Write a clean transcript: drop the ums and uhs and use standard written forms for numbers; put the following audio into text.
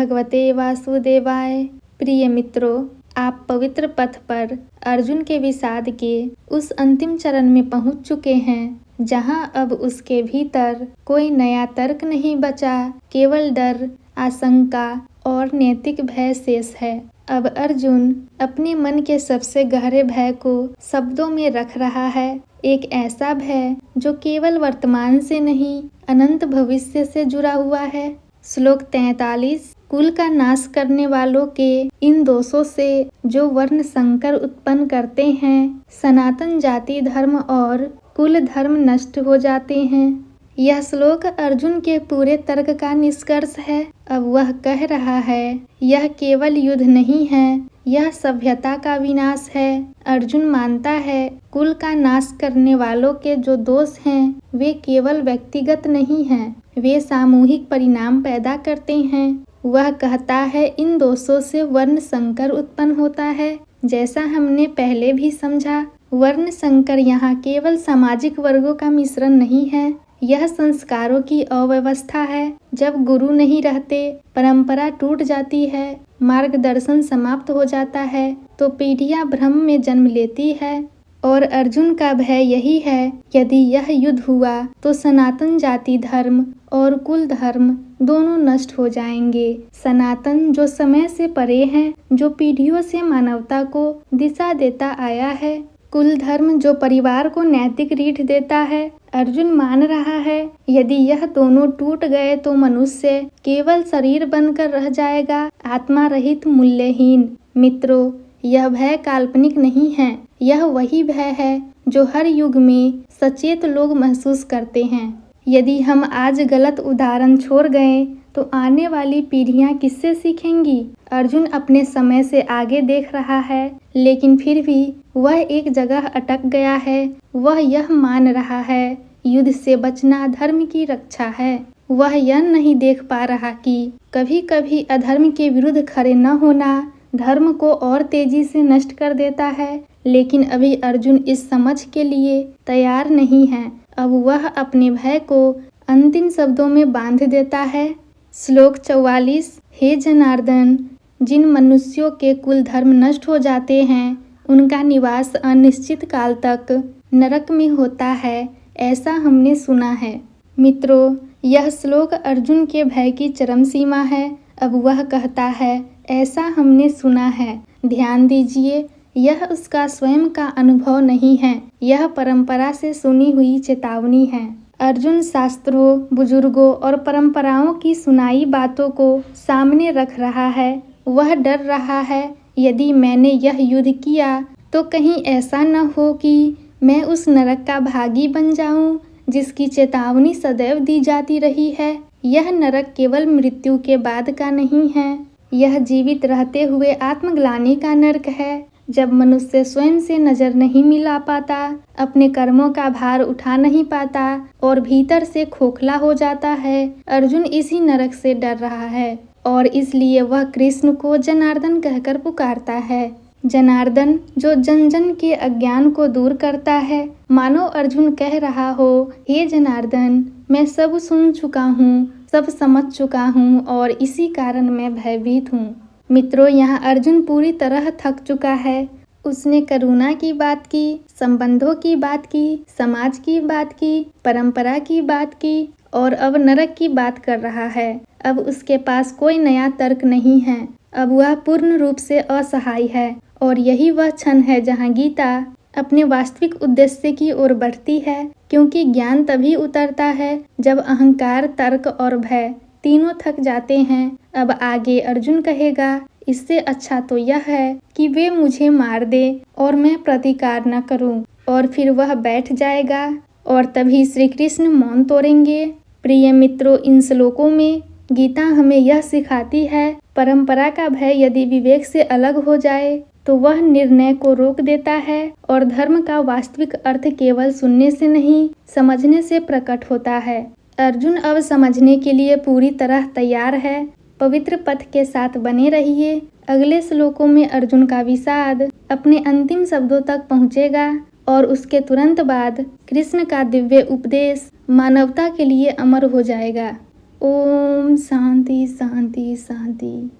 भगवते वासुदेवाय। प्रिय मित्रों, आप पवित्र पथ पर अर्जुन के विषाद के उस अंतिम चरण में पहुंच चुके हैं जहां अब उसके भीतर कोई नया तर्क नहीं बचा, केवल डर, आशंका और नैतिक भय शेष है। अब अर्जुन अपने मन के सबसे गहरे भय को शब्दों में रख रहा है, एक ऐसा भय जो केवल वर्तमान से नहीं, अनंत भविष्य से जुड़ा हुआ है। श्लोक 43। कुल का नाश करने वालों के इन दोषों से जो वर्ण संकर उत्पन्न करते हैं, सनातन जाति धर्म और कुल धर्म नष्ट हो जाते हैं। यह श्लोक अर्जुन के पूरे तर्क का निष्कर्ष है। अब वह कह रहा है, यह केवल युद्ध नहीं है, यह सभ्यता का विनाश है। अर्जुन मानता है, कुल का नाश करने वालों के जो दोष हैं, वे केवल व्यक्तिगत नहीं हैं, वे सामूहिक परिणाम पैदा करते हैं। वह कहता है, इन दोषों से वर्ण संकर उत्पन्न होता है। जैसा हमने पहले भी समझा, वर्ण संकर यहाँ केवल सामाजिक वर्गों का मिश्रण नहीं है, यह संस्कारों की अव्यवस्था है। जब गुरु नहीं रहते, परंपरा टूट जाती है, मार्गदर्शन समाप्त हो जाता है, तो पीढ़ियां भ्रम में जन्म लेती है। और अर्जुन का भय यही है, यदि यह युद्ध हुआ तो सनातन जाति धर्म और कुल धर्म दोनों नष्ट हो जाएंगे। सनातन जो समय से परे है, जो पीढ़ियों से मानवता को दिशा देता आया है, कुल धर्म जो परिवार को नैतिक रीढ़ देता है। अर्जुन मान रहा है, यदि यह दोनों टूट गए तो मनुष्य केवल शरीर बनकर रह जाएगा, आत्मा रहित, मूल्यहीन। मित्रों, यह भय काल्पनिक नहीं है, यह वही भय है जो हर युग में सचेत लोग महसूस करते हैं। यदि हम आज गलत उदाहरण छोड़ गए तो आने वाली पीढ़ियां किससे सीखेंगी? अर्जुन अपने समय से आगे देख रहा है, लेकिन फिर भी वह एक जगह अटक गया है। वह यह मान रहा है, युद्ध से बचना धर्म की रक्षा है। वह यह नहीं देख पा रहा कि कभी कभी अधर्म के विरुद्ध खड़े न होना धर्म को और तेजी से नष्ट कर देता है। लेकिन अभी अर्जुन इस समझ के लिए तैयार नहीं है। अब वह अपने भय को अंतिम शब्दों में बांध देता है। श्लोक 44। हे जनार्दन, जिन मनुष्यों के कुल धर्म नष्ट हो जाते हैं, उनका निवास अनिश्चित काल तक नरक में होता है, ऐसा हमने सुना है। मित्रों, यह श्लोक अर्जुन के भय की चरम सीमा है। अब वह कहता है, ऐसा हमने सुना है। ध्यान दीजिए, यह उसका स्वयं का अनुभव नहीं है, यह परंपरा से सुनी हुई चेतावनी है। अर्जुन शास्त्रों, बुजुर्गों और परंपराओं की सुनाई बातों को सामने रख रहा है। वह डर रहा है, यदि मैंने यह युद्ध किया तो कहीं ऐसा न हो कि मैं उस नरक का भागी बन जाऊं, जिसकी चेतावनी सदैव दी जाती रही है। यह नरक केवल मृत्यु के बाद का नहीं है, यह जीवित रहते हुए आत्मग्लानि का नरक है। जब मनुष्य स्वयं से नजर नहीं मिला पाता, अपने कर्मों का भार उठा नहीं पाता और भीतर से खोखला हो जाता है, अर्जुन इसी नरक से डर रहा है और इसलिए वह कृष्ण को जनार्दन कहकर पुकारता है। जनार्दन जो जन जन के अज्ञान को दूर करता है। मानो अर्जुन कह रहा हो, हे जनार्दन, मैं सब सुन चुका हूँ, सब समझ चुका हूँ और इसी कारण मैं भयभीत हूँ। मित्रों, यहाँ अर्जुन पूरी तरह थक चुका है। उसने करुणा की बात की, संबंधों की बात की, समाज की बात की, परंपरा की बात की और अब नरक की बात कर रहा है। अब उसके पास कोई नया तर्क नहीं है। अब वह पूर्ण रूप से असहाय है और यही वह क्षण है जहाँ गीता अपने वास्तविक उद्देश्य की ओर बढ़ती है, क्योंकि ज्ञान तभी उतरता है जब अहंकार, तर्क और भय तीनों थक जाते हैं। अब आगे अर्जुन कहेगा, इससे अच्छा तो यह है कि वे मुझे मार दे और मैं प्रतिकार न करूं। और फिर वह बैठ जाएगा और तभी श्री कृष्ण मौन तोड़ेंगे। प्रिय मित्रों, इन श्लोकों में गीता हमें यह सिखाती है, परंपरा का भय यदि विवेक से अलग हो जाए तो वह निर्णय को रोक देता है और धर्म का वास्तविक अर्थ केवल सुनने से नहीं, समझने से प्रकट होता है। अर्जुन अब समझने के लिए पूरी तरह तैयार है। पवित्र पथ के साथ बने रहिए। अगले श्लोकों में अर्जुन का विषाद अपने अंतिम शब्दों तक पहुँचेगा और उसके तुरंत बाद कृष्ण का दिव्य उपदेश मानवता के लिए अमर हो जाएगा। ओम शांति शांति शांति।